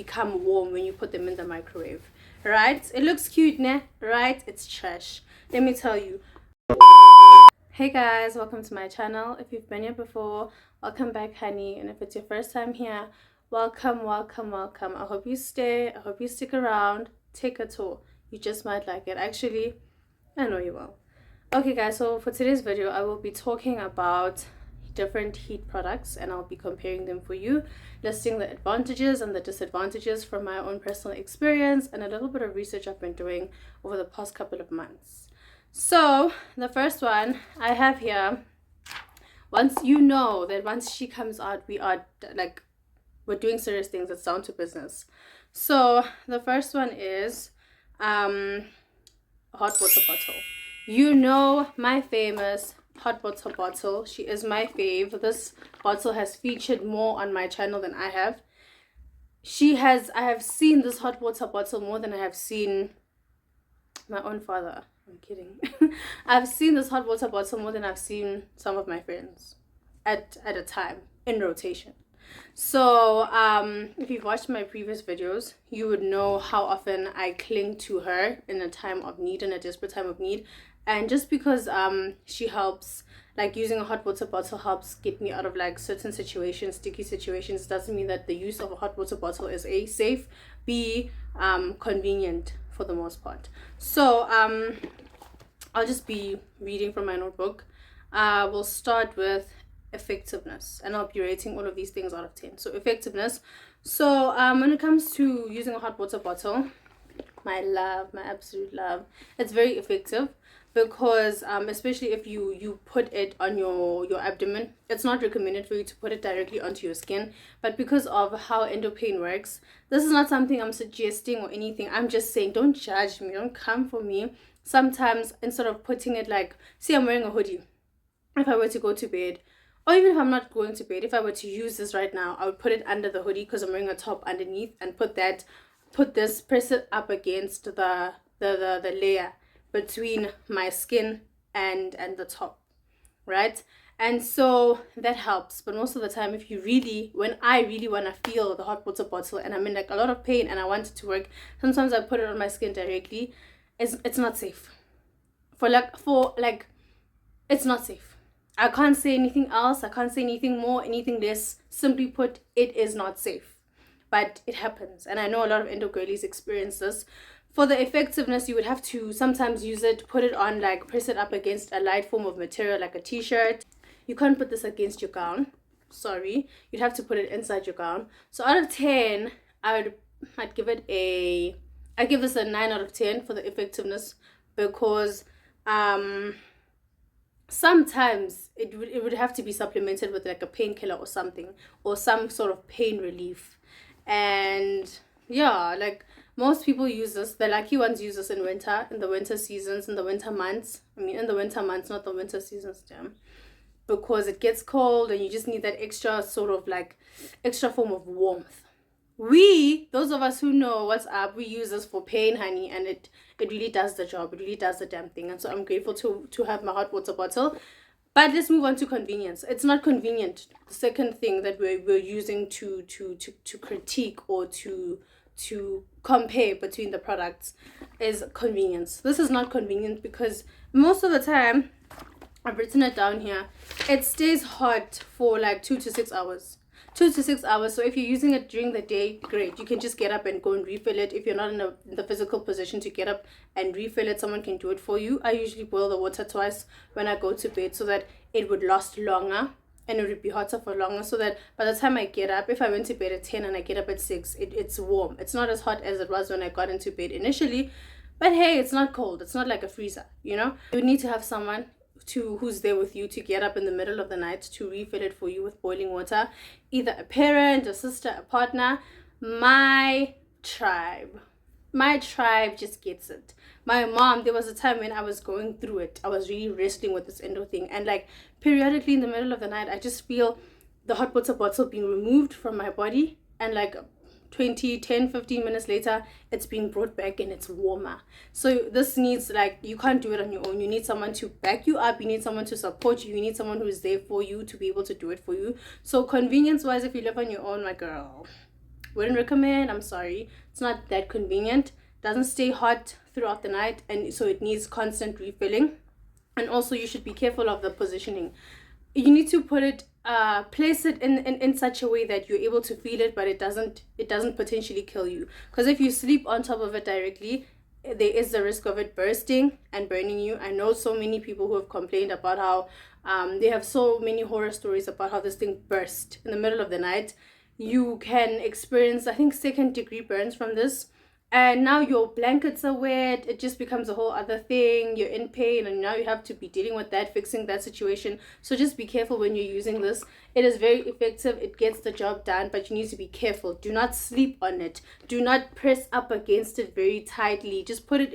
become warm when you put them in the microwave. Right? It looks cute, nah? Right? It's trash. Let me tell you. Hey guys, welcome to my channel. If you've been here before, welcome back, honey. And if it's your first time here, welcome, welcome, welcome. I hope you stay. I hope you stick around. Take a tour. You just might like it. Actually, I know you will. Okay guys, so for today's video, I will be talking about different heat products and I'll be comparing them for you, listing the advantages and the disadvantages from my own personal experience and a little bit of research I've been doing over the past couple of months. So the first one I have here, once she comes out, we're doing serious things. It's down to business. So the first one is a hot water bottle. You know, my famous hot water bottle. She is my fave. This bottle has featured more on my channel than I have. I have seen this hot water bottle more than I have seen my own father. I'm kidding. I've seen this hot water bottle more than I've seen some of my friends at a time in rotation. So if you've watched my previous videos, you would know how often I cling to her in a time of need, in a desperate time of need. And just because she helps, like using a hot water bottle helps get me out of like certain situations, sticky situations, doesn't mean that the use of a hot water bottle is A, safe, B, convenient for the most part. So I'll just be reading from my notebook. We'll start with effectiveness, and I'll be rating all of these things out of 10. So effectiveness. So when it comes to using a hot water bottle, my absolute love, it's very effective because especially if you put it on your abdomen, it's not recommended for you to put it directly onto your skin, but because of how endopain works, this is not something I'm suggesting or anything. I'm just saying, don't judge me, don't come for me. Sometimes instead of putting it, like, see, I'm wearing a hoodie. If I were to go to bed, or even if I'm not going to bed, if I were to use this right now, I would put it under the hoodie because I'm wearing a top underneath, and press it up against the layer between my skin and the top, right? And so that helps. But most of the time, when I really want to feel the hot water bottle and I'm in like a lot of pain and I want it to work, sometimes I put it on my skin directly. It's not safe. It's not safe. I can't say anything else. I can't say anything more, anything less. Simply put, it is not safe. But it happens. And I know a lot of endo girlies experience this. For the effectiveness, you would have to sometimes use it, put it on, like press it up against a light form of material like a t-shirt. You can't put this against your gown. Sorry. You'd have to put it inside your gown. So out of 10, I'd give this a 9 out of 10 for the effectiveness, because sometimes it would have to be supplemented with like a painkiller or something, or some sort of pain relief. And yeah, like most people use this. The lucky ones use this in the winter seasons, in the winter months. In the winter months, not the winter seasons, damn. Because it gets cold and you just need that extra form of warmth. Those of us who know what's up, we use this for pain, honey, and it really does the job. It really does the damn thing. And so I'm grateful to have my hot water bottle. But let's move on to convenience. It's not convenient. The second thing that we're using to critique or to compare between the products is convenience. This is not convenient because most of the time, I've written it down here, it stays hot for like 2 to 6 hours. 2 to 6 hours. So if you're using it during the day, great. You can just get up and go and refill it. If you're not in the physical position to get up and refill it, someone can do it for you. I usually boil the water twice when I go to bed so that it would last longer and it would be hotter for longer, so that by the time I get up, if I went to bed at 10 and I get up at 6, it's warm. It's not as hot as it was when I got into bed initially, but hey, it's not cold. It's not like a freezer, you know? You would need to have someone who's there with you to get up in the middle of the night to refill it for you with boiling water, either a parent, a sister, a partner. My tribe just gets it. My mom, there was a time when I was going through it. I was really wrestling with this endo thing, and like periodically in the middle of the night, I just feel the hot water bottle being removed from my body, and like 15 minutes later, it's being brought back and it's warmer. So this needs, like, you can't do it on your own. You need someone to back you up. You need someone to support you. You need someone who is there for you to be able to do it for you. So convenience wise, if you live on your own, my girl, Wouldn't recommend. I'm sorry, it's not that convenient. Doesn't stay hot throughout the night, and so it needs constant refilling. And also you should be careful of the positioning. You need to put it place it in such a way that you're able to feel it, but it doesn't potentially kill you, because if you sleep on top of it directly, there is the risk of it bursting and burning you. I know so many people who have complained about how they have so many horror stories about how this thing burst in the middle of the night. You can experience, I think, second-degree burns from this, and now your blankets are wet. It just becomes a whole other thing. You're in pain, and now you have to be dealing with that, fixing that situation. So just be careful when you're using this. It is very effective. It gets the job done, but you need to be careful. Do not sleep on it. Do not press up against it very tightly. Just put it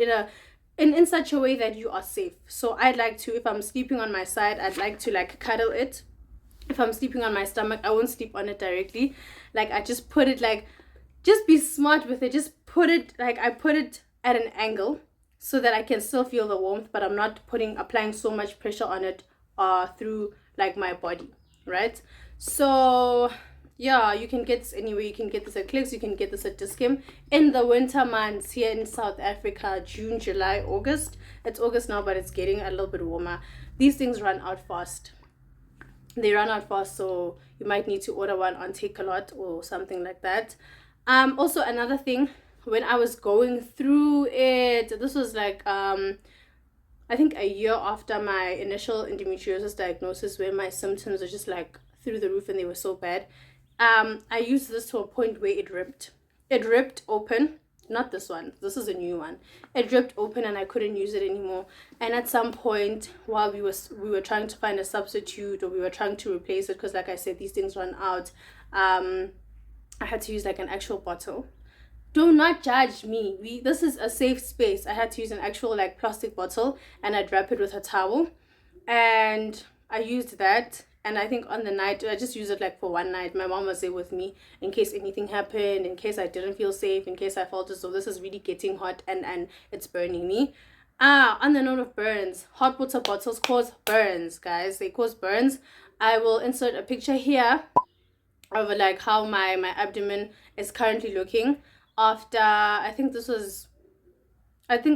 in such a way that you are safe. So I'd like to, if I'm sleeping on my side, I'd like to like cuddle it. If I'm sleeping on my stomach, I won't sleep on it directly. Like, I just put it like, just be smart with it. Just put it like, I put it at an angle so that I can still feel the warmth, but I'm not applying so much pressure on it through like my body, right? So yeah, you can get this anywhere. You can get this at Clicks, you can get this at Dis-Chem. In the winter months here in South Africa, June, July, August. It's August now, but it's getting a little bit warmer. These things run out fast. They run out fast, so you might need to order one on Takealot or something like that. Also, another thing, when I was going through it, this was like I think a year after my initial endometriosis diagnosis, where my symptoms were just like through the roof and they were so bad. I used this to a point where it ripped open. Not this one, this is a new one. It ripped open and I couldn't use it anymore. And at some point, while we were trying to find a substitute, or we were trying to replace it, because like I said, these things run out, I had to use like an actual bottle. Do not judge me. This is a safe space. I had to use an actual like plastic bottle, and I'd wrap it with a towel, and I used that. And I think on the night, I just used it like for one night. My mom was there with me in case anything happened, in case I didn't feel safe, in case I felt as though this is really getting hot and it's burning me. On the note of burns, hot water bottles cause burns, guys. They cause burns. I will insert a picture here of like how my abdomen is currently looking after, I think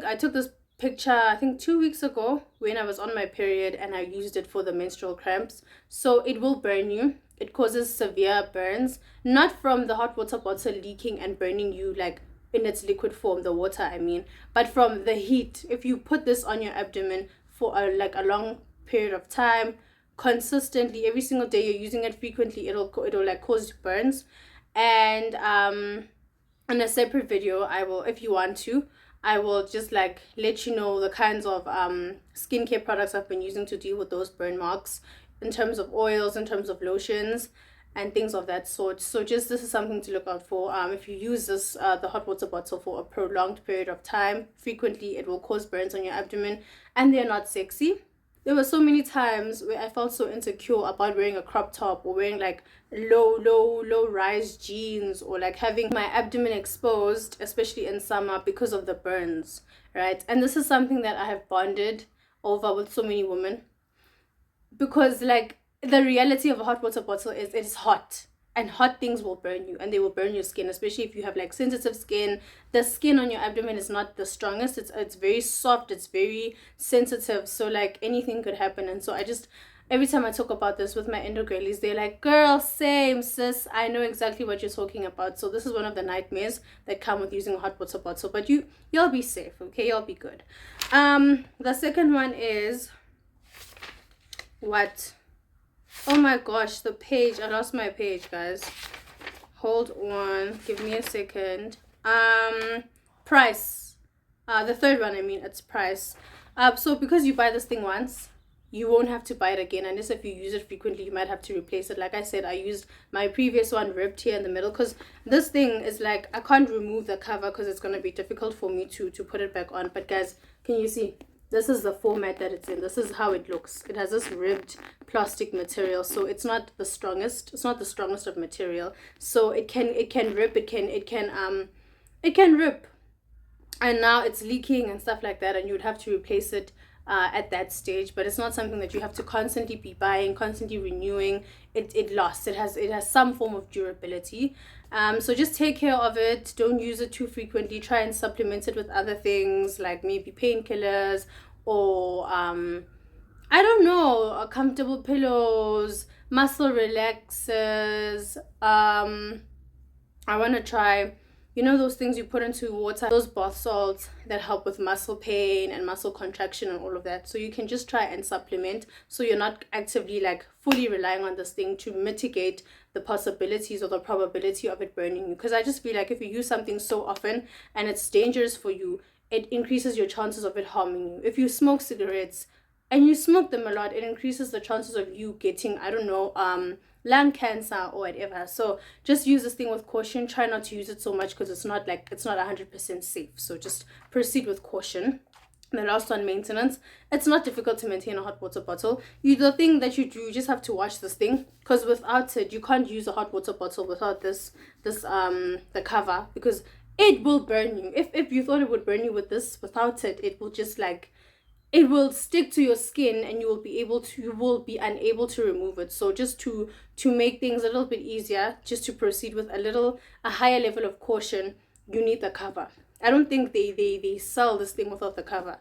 I took this picture, I think 2 weeks ago, when I was on my period, and I used it for the menstrual cramps. So it will burn you. It causes severe burns, not from the hot water bottle leaking and burning you like in its liquid form, the water I mean, but from the heat. If you put this on your abdomen for a long period of time, consistently, every single day, you're using it frequently, it'll like cause burns. And in a separate video, I will, if you want to, I will just like let you know the kinds of skincare products I've been using to deal with those burn marks, in terms of oils, in terms of lotions, and things of that sort. So just, this is something to look out for. If you use this the hot water bottle for a prolonged period of time, frequently, it will cause burns on your abdomen, and they're not sexy. There were so many times where I felt so insecure about wearing a crop top, or wearing like low rise jeans, or like having my abdomen exposed, especially in summer, because of the burns, right? And this is something that I have bonded over with so many women, because like the reality of a hot water bottle is it is hot, and hot things will burn you, and they will burn your skin, especially if you have like sensitive skin. The skin on your abdomen is not the strongest. It's very soft, it's very sensitive, so like anything could happen. And so I just, every time I talk about this with my endo girlies, they're like, girl, same sis, I know exactly what you're talking about. So this is one of the nightmares that come with using a hot water bottle, but you'll be safe, okay? You'll be good. The second one is what? Oh my gosh, the page. I lost my page, guys. Hold on. Give me a second. Price. The third one, I mean, it's price. So because you buy this thing once, you won't have to buy it again, unless if you use it frequently, you might have to replace it. Like I said, I used my previous one ripped here in the middle, because this thing is like, I can't remove the cover because it's going to be difficult for me to put it back on. But guys, can you see? This is the format that it's in. This is how it looks. It has this ribbed plastic material, so it's not the strongest. It's not the strongest of material. So it can rip. It can rip. And now it's leaking and stuff like that, and you would have to replace it at that stage. But it's not something that you have to constantly be buying, constantly renewing. It lasts. It has some form of durability. So just take care of it. Don't use it too frequently. Try and supplement it with other things like maybe painkillers or I don't know, comfortable pillows, muscle relaxers. I want to try, you know, those things you put into water, those bath salts that help with muscle pain and muscle contraction and all of that. So you can just try and supplement so you're not actively like fully relying on this thing to mitigate the possibilities or the probability of it burning you. Because I just feel like if you use something so often and it's dangerous for you, it increases your chances of it harming you. If you smoke cigarettes and you smoke them a lot, it increases the chances of you getting, I don't know, lung cancer or whatever. So just use this thing with caution. Try not to use it so much because it's not 100% safe. So just proceed with caution. The last one, maintenance. It's not difficult to maintain a hot water bottle. The thing that you do, you just have to wash this thing, because without it, you can't use a hot water bottle without the cover, because it will burn you. If you thought it would burn you with this, without it, it will just it will stick to your skin and you will be unable to remove it. So just to make things a little bit easier, just to proceed with a higher level of caution, you need the cover. I don't think they sell this thing without the cover,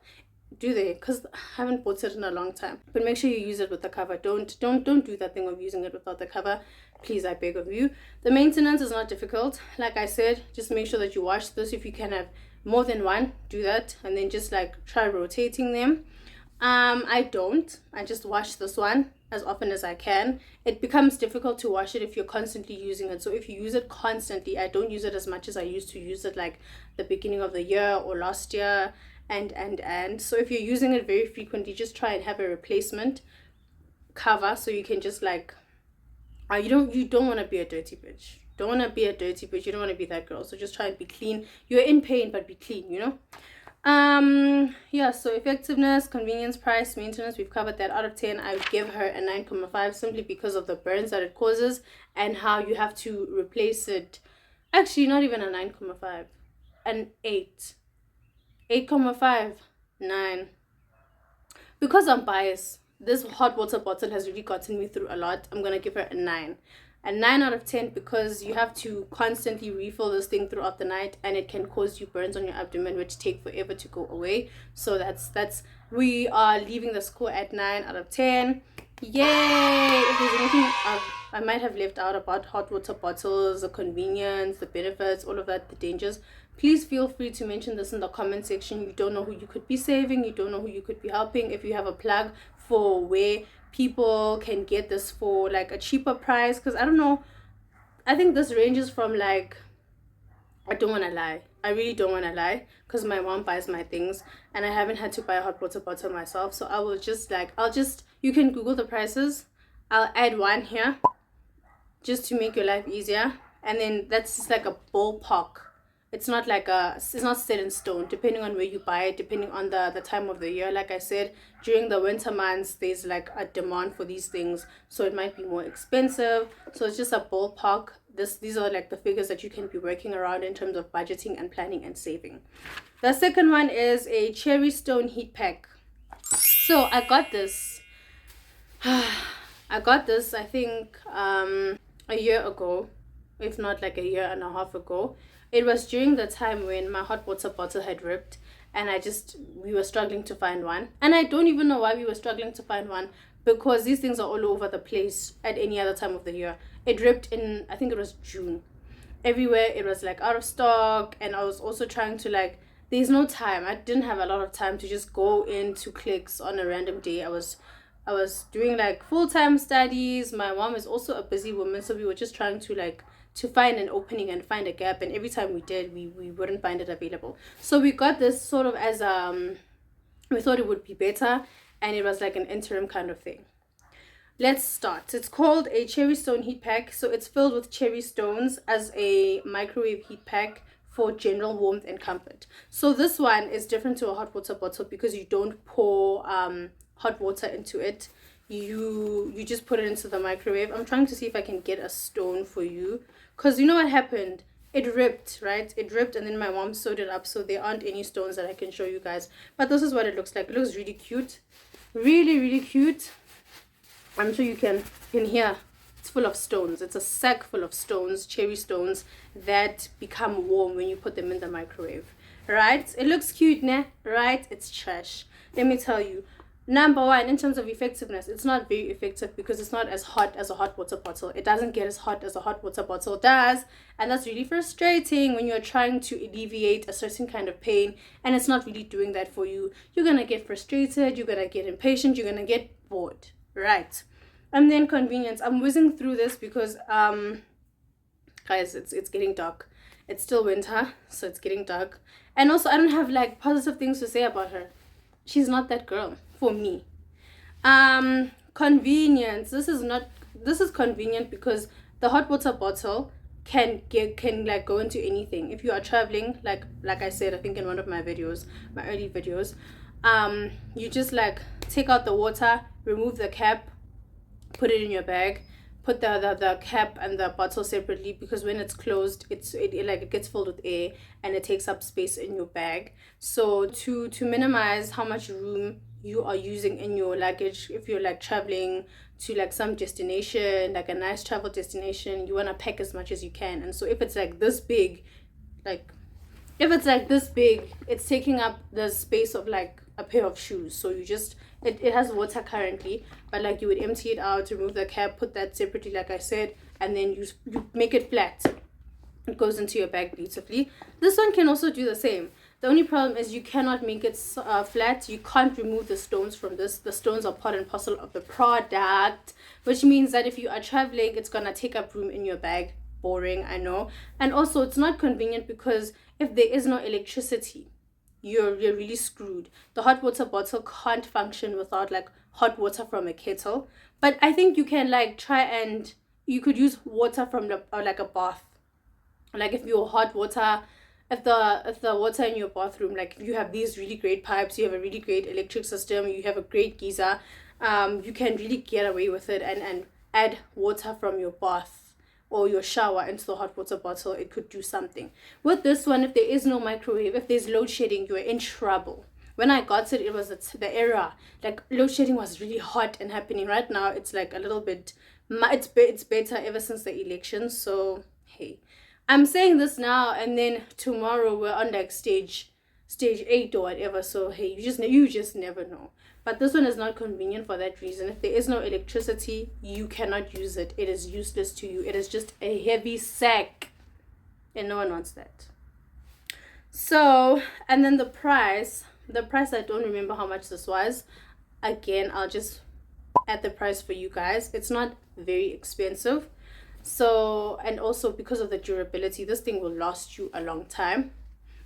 do they? Because I haven't bought it in a long time. But make sure you use it with the cover. Don't do that thing of using it without the cover, please, I beg of you. The maintenance is not difficult. Like I said, just make sure that you wash this. If you can have more than one, do that, and then just try rotating them. I just wash this one as often as I can. It becomes difficult to wash it if you're constantly using it. So if you use it constantly, I don't use it as much as I used to use it like the beginning of the year or last year, and so if you're using it very frequently, just try and have a replacement cover so you can just you don't want to be a dirty bitch. Don't want to be a dirty bitch. You don't want to be that girl. So just try and be clean. You're in pain, but be clean, you know? So effectiveness, convenience, price, maintenance, we've covered that. Out of 10, I would give her a 9.5 simply because of the burns that it causes and how you have to replace it. Actually, not even a 9.5, an 8.5, 9. Because I'm biased, this hot water bottle has really gotten me through a lot. I'm gonna give her a 9. A 9 out of 10 because you have to constantly refill this thing throughout the night and it can cause you burns on your abdomen which take forever to go away. So that's we are leaving the score at 9 out of 10. Yay! If there's anything I might have left out about hot water bottles, the convenience, the benefits, all of that, the dangers, please feel free to mention this in the comment section. You don't know who you could be saving, you don't know who you could be helping. If you have a plug for where people can get this for a cheaper price, because I don't know, I think this ranges from I don't want to lie, I really don't want to lie, because my mom buys my things and I haven't had to buy a hot water bottle myself. So I will just you can Google the prices. I'll add one here just to make your life easier, and then that's just a ballpark. It's not it's not set in stone, depending on where you buy it, depending on the time of the year. Like I said, during the winter months, there's a demand for these things, so it might be more expensive. So it's just a ballpark. These are the figures that you can be working around in terms of budgeting and planning and saving. The second one is a Cherry Stone heat pack. So I got this. I think a year ago, if not a year and a half ago. It was during the time when my hot water bottle had ripped and we were struggling to find one. And I don't even know why we were struggling to find one, because these things are all over the place at any other time of the year. It ripped in, I think it was June. Everywhere it was out of stock, and I was also trying to there's no time. I didn't have a lot of time to just go into Clicks on a random day. I was doing full-time studies. My mom is also a busy woman, so we were just trying to find an opening and find a gap, and every time we did, we wouldn't find it available. So we got this sort of as we thought it would be better, and it was an interim kind of thing. Let's start. It's called a Cherry Stone heat pack. So it's filled with cherry stones as a microwave heat pack for general warmth and comfort. So this one is different to a hot water bottle because you don't pour hot water into it. You just put it into the microwave. I'm trying to see if I can get a stone for you, because you know what happened? It ripped, right? It ripped, and then my mom sewed it up, so there aren't any stones that I can show you guys. But this is what it looks like. It looks really cute. Really, really cute. I'm sure you can hear. It's full of stones. It's a sack full of stones, cherry stones, that become warm when you put them in the microwave, right? It looks cute, ne? Right? It's trash. Let me tell you. Number one, in terms of effectiveness, it's not very effective because it's not as hot as a hot water bottle. It doesn't get as hot as a hot water bottle does. And that's really frustrating when you're trying to alleviate a certain kind of pain and it's not really doing that for you. You're going to get frustrated. You're going to get impatient. You're going to get bored, right? And then convenience. I'm whizzing through this because, guys, it's getting dark. It's still winter, so it's getting dark. And also, I don't have like positive things to say about her. She's not that girl for me. Convenience. This is convenient because the hot water bottle can like go into anything. If you are traveling, like I said, I think in one of my videos, my early videos, you just like take out the water, remove the cap, put it in your bag, put the cap and the bottle separately, because when it's closed it gets filled with air and it takes up space in your bag. So to minimize how much room you are using in your luggage, if you're like traveling to like some destination, like a nice travel destination, you want to pack as much as you can. And so if it's like this big, it's taking up the space of like a pair of shoes. So you just it has water currently, but like you would empty it out, remove the cap, put that separately like I said, and then you make it flat. It goes into your bag beautifully. This one can also do the same. The only problem is you cannot make it flat. You can't remove the stones from this. The stones are part and parcel of the product, which means that if you are traveling, it's gonna take up room in your bag. Boring, I know. And also it's not convenient because if there is no electricity, you're really screwed. The hot water bottle can't function without like hot water from a kettle. But I think you can like try and you could use water from like a bath. Like if your hot water, if the water in your bathroom, like if you have these really great pipes, you have a really great electric system, you have a great geyser, you can really get away with it and add water from your bath or your shower into the hot water bottle. It could do something. With this one, if there is no microwave, if there's load shedding, you're in trouble. When I got it was the era, like load shedding was really hot and happening. Right now it's like a little bit, it's better ever since the election. So hey, I'm saying this now and then tomorrow we're on like stage 8 or whatever. So hey, you just never know. But this one is not convenient for that reason. If there is no electricity, you cannot use it. It is useless to you. It is just a heavy sack. And no one wants that. So, and then the price, I don't remember how much this was. Again, I'll just add the price for you guys. It's not very expensive. So, and also because of the durability, this thing will last you a long time.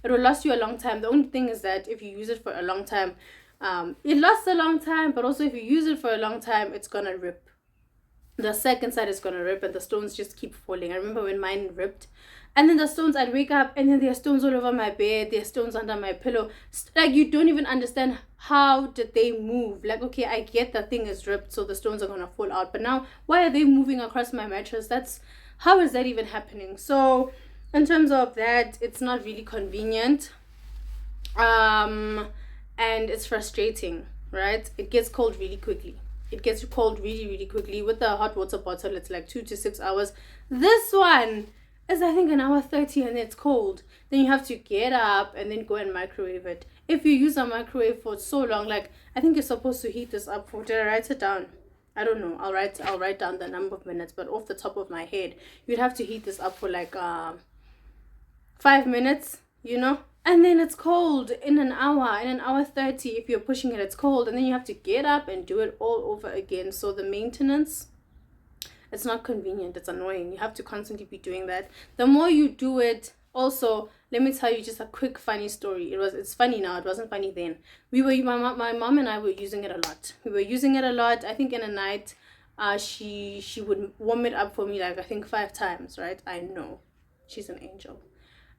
It will last you a long time. The only thing is that if you use it for a long time, it lasts a long time, but also if you use it for a long time, it's gonna rip. The second side is gonna rip and the stones just keep falling. I remember when mine ripped, and then the stones, I'd wake up and then there are stones all over my bed, there are stones under my pillow. Like you don't even understand how did they move. Like, okay, I get the thing is ripped, so the stones are gonna fall out, but now why are they moving across my mattress? How is that even happening? So in terms of that, it's not really convenient. And it's frustrating, right? It gets cold really quickly. It gets cold really, really quickly. With the hot water bottle, it's like 2 to 6 hours. This one is, I think, 1 hour 30 and it's cold. Then you have to get up and then go and microwave it. If you use a microwave for so long, like, I think you're supposed to heat this up for, did I write it down? I don't know. I'll write down the number of minutes, but off the top of my head, you'd have to heat this up for like 5 minutes, you know? And then it's cold in an hour 30. If you're pushing it, it's cold. And then you have to get up and do it all over again. So the maintenance, it's not convenient. It's annoying. You have to constantly be doing that. The more you do it, also, let me tell you just a quick funny story. It's funny now. It wasn't funny then. My mom and I were using it a lot. We were using it a lot. I think in a night, she would warm it up for me like I think 5 times, right? I know. She's an angel.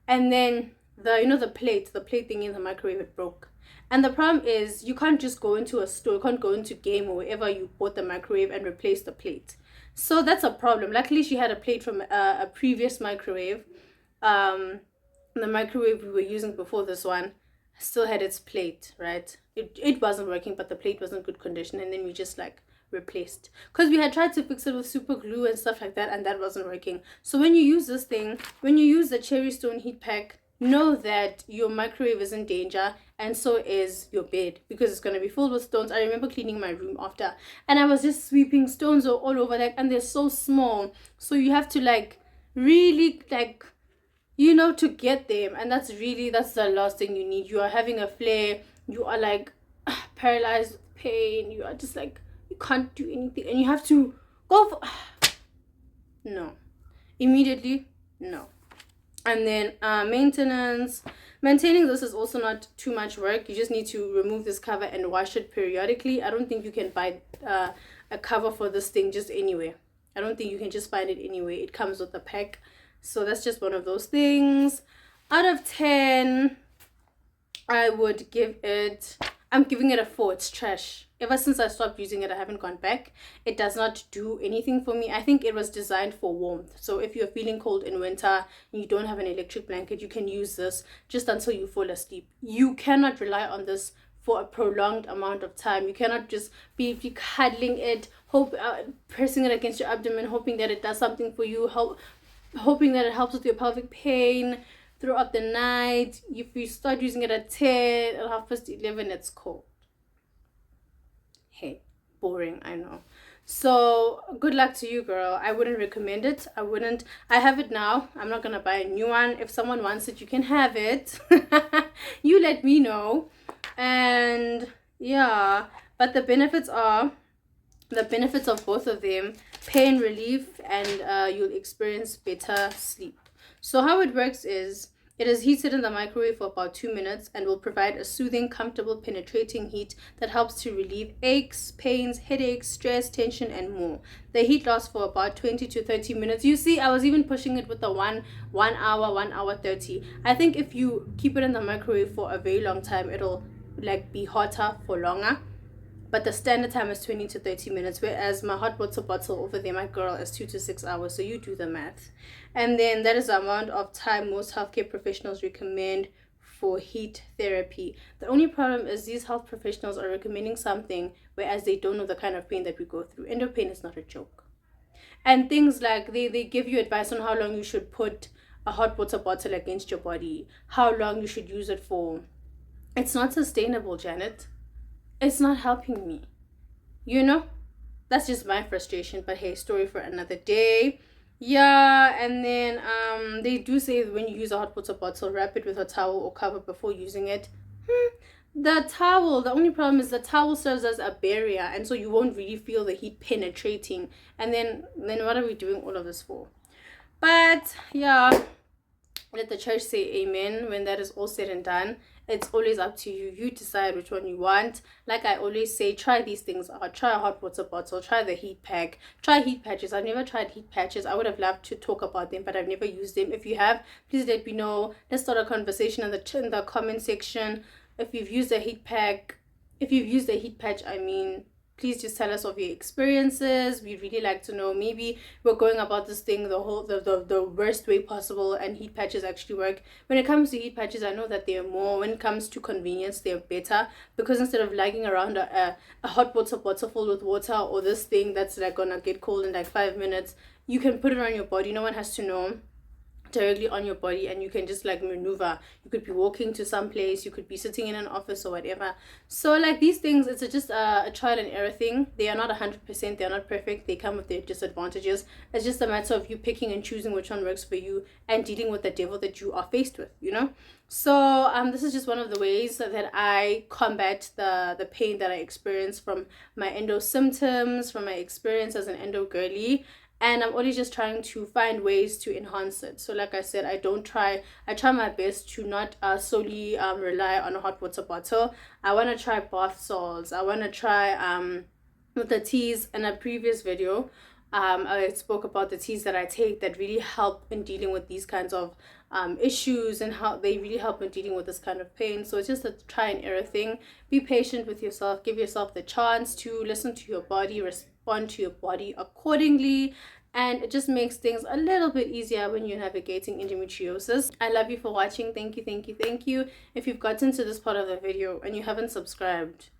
And then the plate thing in the microwave, it broke. And the problem is you can't just go into a store, you can't go into Game or wherever you bought the microwave and replace the plate. So that's a problem. Luckily she had a plate from a previous microwave. The microwave we were using before this one still had its plate, right? It wasn't working, but the plate was in good condition, and then we just like replaced, because we had tried to fix it with super glue and stuff like that, and that wasn't working. So when you use this thing, when you use the cherry stone heat pack, know that your microwave is in danger, and so is your bed, because it's going to be filled with stones. I remember cleaning my room after, and I was just sweeping stones all over, like, and they're so small, so you have to like really like, you know, to get them, and that's the last thing you need. You are having a flare, you are like paralyzed with pain, you are just like, you can't do anything, and you have to go for no, immediately no. And then maintaining this is also not too much work. You just need to remove this cover and wash it periodically. I don't think you can buy a cover for this thing just anywhere. I don't think you can just find it anywhere. It comes with a pack. So that's just one of those things. Out of 10, I would give it, I'm giving it a 4. It's trash. Ever since I stopped using it, I haven't gone back. It does not do anything for me. I think it was designed for warmth. So if you're feeling cold in winter and you don't have an electric blanket, you can use this just until you fall asleep. You cannot rely on this for a prolonged amount of time. You cannot just be cuddling it, pressing it against your abdomen, hoping that it does something for you, hoping that it helps with your pelvic pain throughout the night. If you start using it at 10, at 11:30, it's cold. Hey, boring, I know. So good luck to you, girl. I wouldn't recommend it. I have it now. I'm not gonna buy a new one. If someone wants it, you can have it. You let me know. And yeah, but the benefits of both of them: pain relief, and you'll experience better sleep. So how it works is, it is heated in the microwave for about 2 minutes and will provide a soothing, comfortable, penetrating heat that helps to relieve aches, pains, headaches, stress, tension, and more. The heat lasts for about 20 to 30 minutes. You see, I was even pushing it with the 1 hour, 1 hour 30. I think if you keep it in the microwave for a very long time, it'll like be hotter for longer. But the standard time is 20 to 30 minutes, whereas my hot water bottle over there, my girl, is 2 to 6 hours. So you do the math. And then that is the amount of time most healthcare professionals recommend for heat therapy. The only problem is these health professionals are recommending something, whereas they don't know the kind of pain that we go through. Endo pain is not a joke. And things like they give you advice on how long you should put a hot water bottle against your body, how long you should use it for. It's not sustainable, Janet. It's not helping me, you know. That's just my frustration, but hey, story for another day. Yeah. And then they do say that when you use a hot water bottle, wrap it with a towel or cover before using it. The only problem is the towel serves as a barrier, and so you won't really feel the heat penetrating. And then what are we doing all of this for? But yeah, let the church say amen when that is all said and done. It's always up to you. You decide which one you want. Like I always say, try these things out. Try a hot water bottle. Try the heat pack. Try heat patches. I've never tried heat patches. I would have loved to talk about them, but I've never used them. If you have, please let me know. Let's start a conversation in the comment section. If you've used a heat patch, I mean, please just tell us of your experiences. We'd really like to know. Maybe we're going about this thing the worst way possible, and heat patches actually work. When it comes to heat patches, I know that they're more, when it comes to convenience, they're better, because instead of lugging around a hot water bottle filled with water, or this thing that's like gonna get cold in like 5 minutes, you can put it on your body. No one has to know, directly on your body, and you can just like maneuver. You could be walking to some place, you could be sitting in an office or whatever. So like these things, it's just a trial and error thing. They are not 100%, they're not perfect, they come with their disadvantages. It's just a matter of you picking and choosing which one works for you and dealing with the devil that you are faced with, you know. So this is just one of the ways that I combat the pain that I experience from my endo symptoms, from my experience as an endo girly. And I'm always just trying to find ways to enhance it. So like I said, I try my best to not solely rely on a hot water bottle. I want to try bath salts. I want to try with the teas. In a previous video, I spoke about the teas that I take that really help in dealing with these kinds of issues, and how they really help in dealing with this kind of pain. So it's just a try and error thing. Be patient with yourself. Give yourself the chance to listen to your body, respond to your body accordingly, and it just makes things a little bit easier when you're navigating endometriosis. I love you for watching. Thank you. If you've gotten to this part of the video and you haven't subscribed,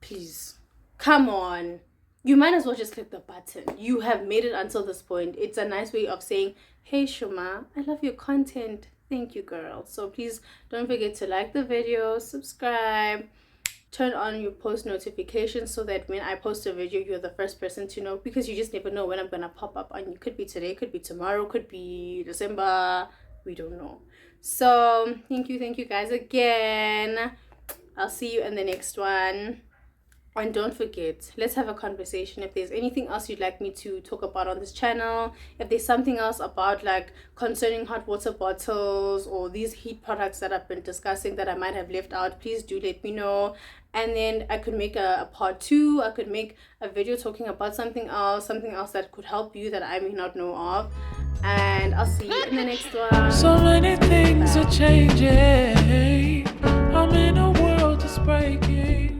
please, come on. you might as well just click the button. You have made it until this point. It's a nice way of saying, hey Shuma, I love your content. Thank you, girl. So please don't forget to like the video, subscribe, turn on your post notifications so that when I post a video, you're the first person to know, because you just never know when I'm gonna pop up on you. Could be today, could be tomorrow, could be December, we don't know. So thank you guys again. I'll see you in the next one. And don't forget, let's have a conversation. If there's anything else you'd like me to talk about on this channel, if there's something else about like concerning hot water bottles or these heat products that I've been discussing that I might have left out, please do let me know. And then I could make a part 2. I could make a video talking about something else that could help you that I may not know of. And I'll see you in the next one. So many things are changing. I'm in a world that's breaking.